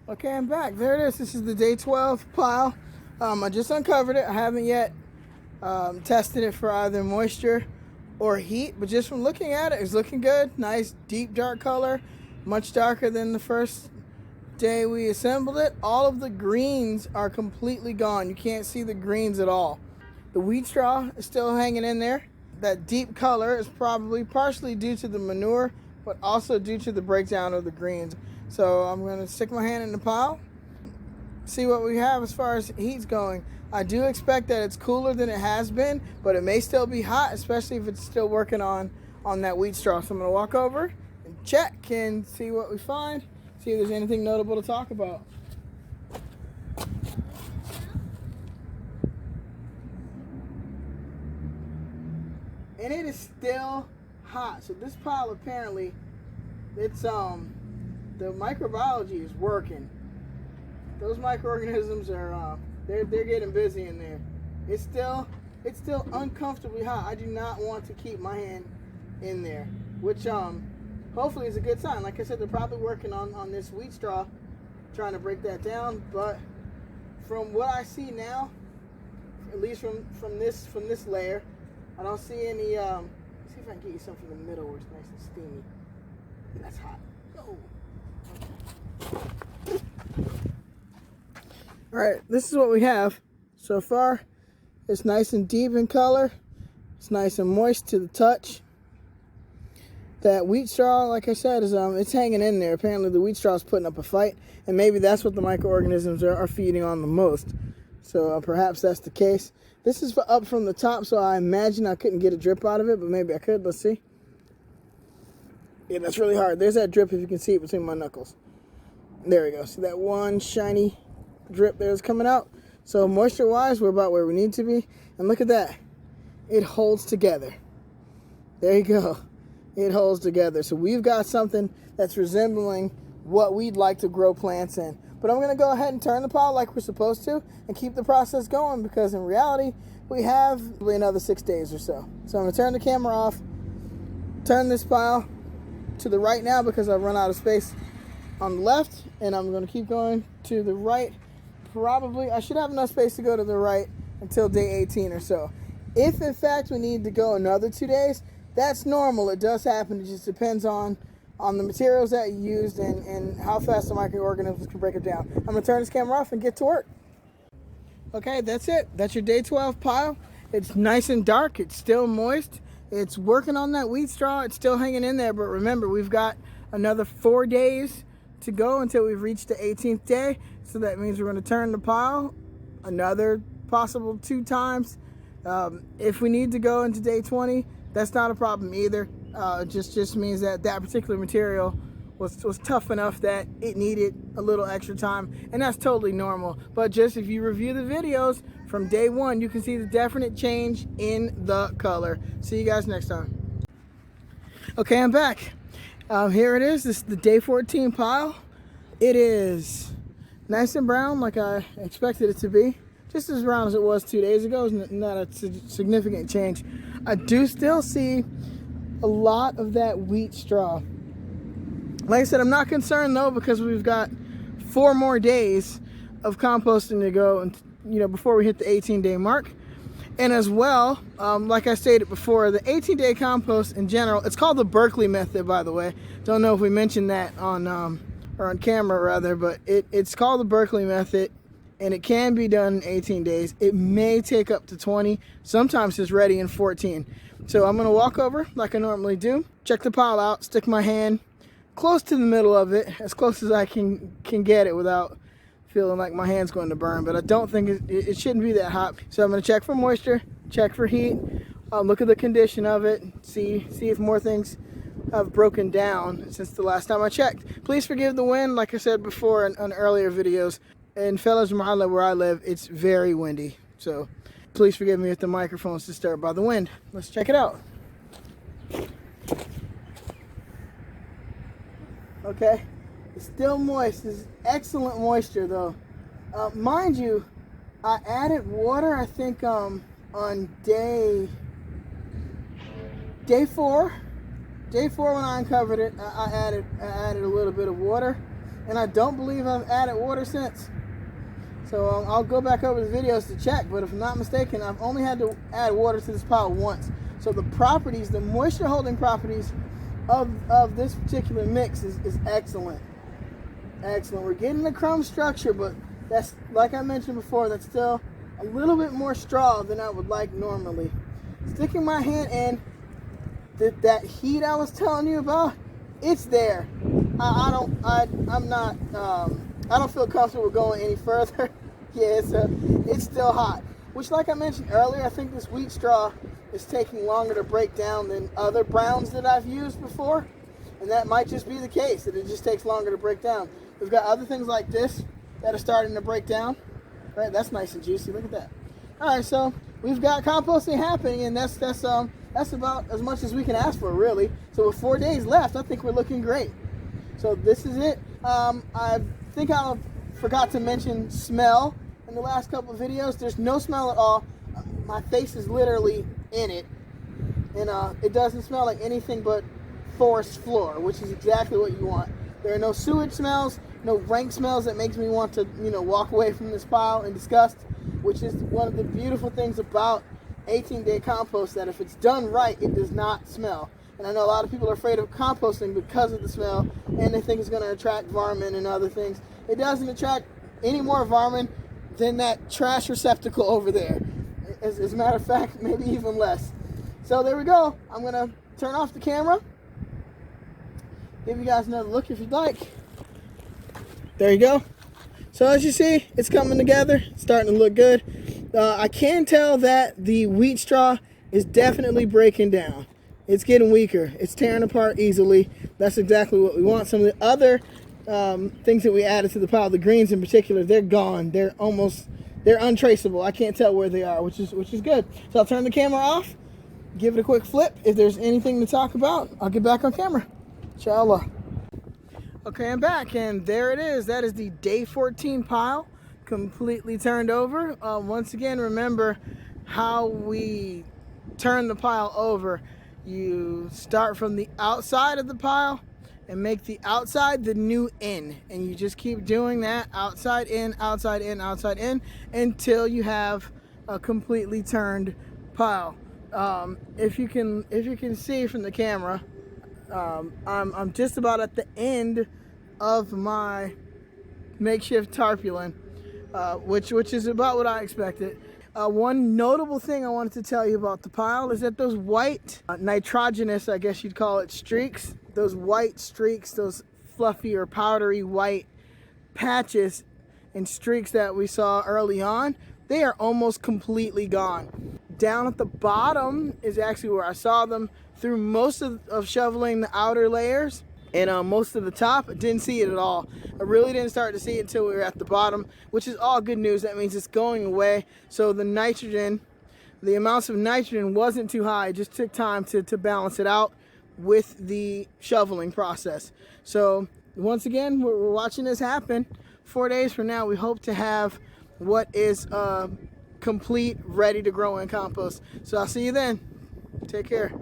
Okay, I'm back. There it is. This is the day 12 pile. I just uncovered it. I haven't yet tested it for either moisture or heat, but just from looking at it, it's looking good. Nice deep dark color, much darker than the first day we assembled it. All of the greens are completely gone. You can't see the greens at all. The wheat straw is still hanging in there. That deep color is probably partially due to the manure, but also due to the breakdown of the greens. So I'm going to stick my hand in the pile, see what we have as far as heat's going. I do expect that it's cooler than it has been, but it may still be hot, especially if it's still working on that wheat straw. So I'm going to walk over and check and see what we find, see if there's anything notable to talk about. And it is still hot. So this pile apparently, it's the microbiology is working. Those microorganisms are they're getting busy in there. It's still uncomfortably hot. I do not want to keep my hand in there, which hopefully is a good sign. Like I said, they're probably working on this wheat straw, trying to break that down. But from what I see now, at least from this layer, I don't see any. Let's see if I can get you some from the middle where it's nice and steamy. That's hot. Oh. All right, this is what we have so far. It's nice and deep in color. It's nice and moist to the touch. That wheat straw, like I said, is it's hanging in there. Apparently the wheat straw is putting up a fight, and maybe that's what the microorganisms are feeding on the most. So perhaps that's the case. This is up from the top, so I imagine I couldn't get a drip out of it, but maybe I could. Let's see. Yeah, that's really hard. There's that drip, if you can see it between my knuckles. There we go. See that one shiny drip there is coming out? So moisture-wise, we're about where we need to be. And look at that. It holds together. There you go. It holds together. So we've got something that's resembling what we'd like to grow plants in. But I'm going to go ahead and turn the pile like we're supposed to and keep the process going, because in reality, we have another 6 days or so. So I'm going to turn the camera off, turn this pile to the right now because I've run out of space on the left, and I'm going to keep going to the right. Probably, I should have enough space to go to the right until day 18 or so. If in fact we need to go another 2 days, that's normal. It does happen. It just depends on the materials that you used and how fast the microorganisms can break it down. I'm going to turn this camera off and get to work. Okay, that's it. That's your day 12 pile. It's nice and dark. It's still moist. It's working on that wheat straw. It's still hanging in there, but remember, we've got another 4 days to go until we've reached the 18th day. So that means we're going to turn the pile another possible 2 times. If we need to go into day 20, that's not a problem either. It just means that particular material was tough enough that it needed a little extra time, and that's totally normal. But just if you review the videos from day 1, you can see the definite change in the color. See you guys next time. Okay, I'm back. Here it is. This is the day 14 pile. It is nice and brown like I expected it to be. Just as brown as it was 2 days ago. It's not a significant change. I do still see a lot of that wheat straw. Like I said, I'm not concerned though, because we've got 4 more days of composting to go, and before we hit the 18-day mark. And as well, like I stated before, the 18-day compost in general, it's called the Berkeley method, by the way. Don't know if we mentioned that on camera rather, but it's called the Berkeley method, and it can be done in 18 days. It may take up to 20. Sometimes it's ready in 14. So I'm going to walk over like I normally do, check the pile out, stick my hand close to the middle of it, as close as I can get it without feeling like my hand's going to burn. But I don't think it shouldn't be that hot. So I'm going to check for moisture, check for heat, look at the condition of it, see if more things have broken down since the last time I checked. Please forgive the wind. Like I said before in earlier videos, in Fellas Mahalla where I live, it's very windy. So please forgive me if the microphone's disturbed by the wind. Let's check it out. Okay, it's still moist. It's excellent moisture though. Mind you, I added water, I think on day 4. Day 4 when I uncovered it, I added a little bit of water. and I don't believe I've added water since. So I'll go back over the videos to check, but if I'm not mistaken, I've only had to add water to this pile once. So the properties, the moisture holding properties of this particular mix is excellent. Excellent. We're getting the crumb structure, but that's, like I mentioned before, that's still a little bit more straw than I would like normally. Sticking my hand in, that heat I was telling you about, it's there. I don't feel comfortable going any further. Yeah, it's still hot. Which, like I mentioned earlier, I think this wheat straw is taking longer to break down than other browns that I've used before. And that might just be the case, that it just takes longer to break down. We've got other things like this that are starting to break down. Right, that's nice and juicy. Look at that. All right, so we've got composting happening, and that's about as much as we can ask for, really. So with 4 days left, I think we're looking great. So this is it. I think I forgot to mention smell in the last couple of videos. There's no smell at all. My face is literally in it, and it doesn't smell like anything but forest floor, which is exactly what you want. There are no sewage smells, no rank smells that makes me want to, walk away from this pile in disgust, which is one of the beautiful things about 18-day compost, that if it's done right, it does not smell. And I know a lot of people are afraid of composting because of the smell, and they think it's going to attract varmint and other things. It doesn't attract any more varmint than that trash receptacle over there. As a matter of fact, maybe even less. So there we go. I'm going to turn off the camera. Give you guys another look if you'd like. There you go. So as you see, it's coming together. It's starting to look good. I can tell that the wheat straw is definitely breaking down. It's getting weaker. It's tearing apart easily. That's exactly what we want. Some of the other things that we added to the pile, the greens in particular, they're gone. They're untraceable. I can't tell where they are, which is good. So I'll turn the camera off, give it a quick flip. If there's anything to talk about, I'll get back on camera. Inshallah. Okay, I'm back, and there it is. That is the day 14 pile, completely turned over. Once again, remember how we turn the pile over. You start from the outside of the pile and make the outside the new in, and you just keep doing that, outside in, outside in, outside in, until you have a completely turned pile. If you can see from the camera, I'm just about at the end of my makeshift tarpaulin, which is about what I expected. One notable thing I wanted to tell you about the pile is that those white, nitrogenous, I guess you'd call it, streaks, those white streaks, those fluffy or powdery white patches and streaks that we saw early on, they are almost completely gone. Down at the bottom is actually where I saw them. Through most of shoveling the outer layers and most of the top, I didn't see it at all. I really didn't start to see it until we were at the bottom, which is all good news. That means it's going away. So the nitrogen, the amounts of nitrogen wasn't too high. It just took time to balance it out with the shoveling process. So once again, we're watching this happen. 4 days from now, we hope to have what is complete, ready to grow in compost. So I'll see you then. Take care.